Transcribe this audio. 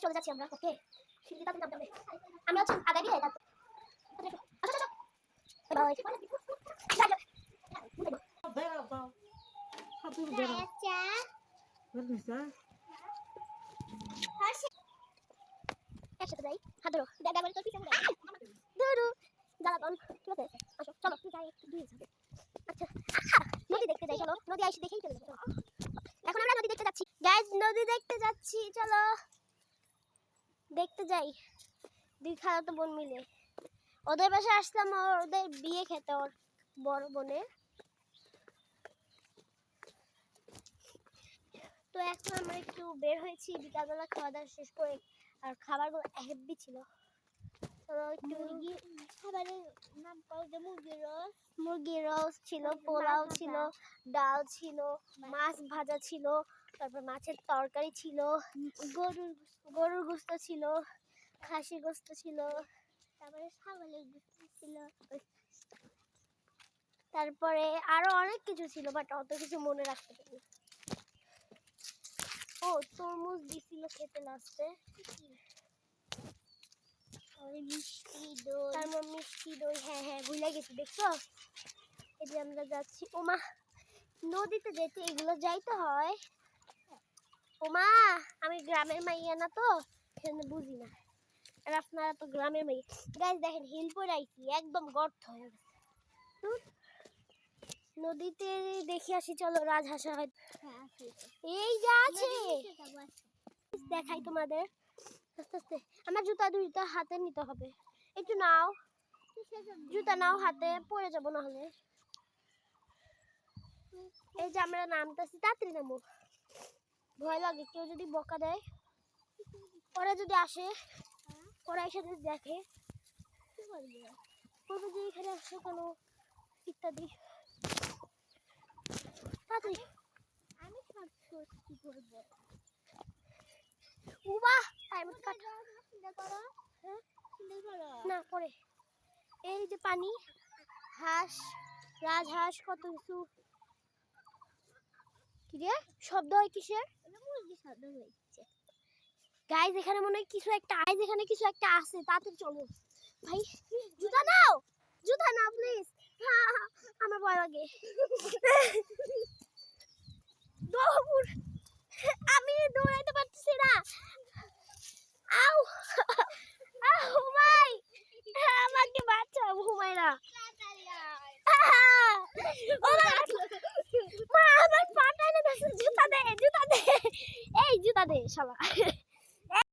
চলে যাচ্ছি আমরা। ওকে সিঁড়ি তাতে নামতে হবে। আমি হচ্ছে আগে দিয়ে তারপর আচ্ছা আচ্ছা বাই একসাথে যাই। হাত ধরো দেখা তোর পিছনে ধরো জ্বালাতন। ঠিক আছে আসো চলো যাই একটু দূরে যাবে। আচ্ছা নদী দেখতে যাই চলো। নদী আইসি দেখেই চলে যাবো। এখন আমরা নদী দেখতে যাচ্ছি গাইস। নদী দেখতে যাচ্ছি চলো দেখতে যাই। দুই খালাতো বোন মিলে ওদের বাসায় আসলাম ওদের বিয়ে খেতে ওর বড় বোনের। তো এখন আমরা একটু বের হয়েছি বিকালবেলা খাওয়া দাওয়া শেষ করে। আর খাবারগুলো হেভি ছিল। খাবারের নাম মুরগির রোস্ট ছিল, পোলাও ছিল, ডাল ছিল, মাছ ভাজা ছিল, তারপর মাছের তরকারি ছিল, গরুর গোস্ত ছিল, খাসির গোস্ত ছিল, তারপরে ছাগলের গোস্ত ছিল, তারপরে আরো অনেক কিছু ছিল বাট অত কিছু মনে রাখতে পারি। ও তরমুজ দিছিল খেতে লাস্টে। মিষ্টি দই, তারপর মিষ্টি দই। হ্যাঁ হ্যাঁ ভুলে গেছি দেখছো। এই যে আমরা যাচ্ছি। ওমা নদীতে যেতে এগুলো যাইতে হয়। ওমা আমি গ্রামের মাইয়া না তো সেজন্য বুঝি না। আর আপনারা তো গ্রামের মাইয়া। গাইস দেখেন হিল পরে আইছি একদম গর্ত হয়ে গেছে। নদীতে দেখে আসি চলো রাজহাঁস হয়। এই যা আছে দেখাই তোমাদের। আস্তে আস্তে আমার জুতা দুইটা হাতে নিতে হবে। একটু নাও জুতা নাও হাতে পড়ে যাবো না হলে। এই যে আমরা নামতেছি তাড়াতাড়ি নামো। ভয় লাগে কেউ যদি বকা দেয়। ওরা যদি আসে ওরা এসে যদি দেখে বলবে যে এখানে আসো কেন ইত্যাদি। তাড়াতাড়ি আমি সব কি করবো। উবা না পরে এই যে পানি হাঁস রাজহাঁস কত কিছু। কি রে শব্দ হয় কিসের? শব্দ হচ্ছে গাইস এখানে মনে হয় কিছু একটা এখানে কিছু একটা আছে। তাড়াতাড়ি চলো ভাই। জুতা নাও প্লিজ। আমার ভয় লাগে। দৌড় আমি দৌড়াইতে পারতেছি না। আউ হুমাই আমাকে বাঁচাও হুমায়রা। মা আমার পাটা না জুতা দে এই জুতা দে শালা।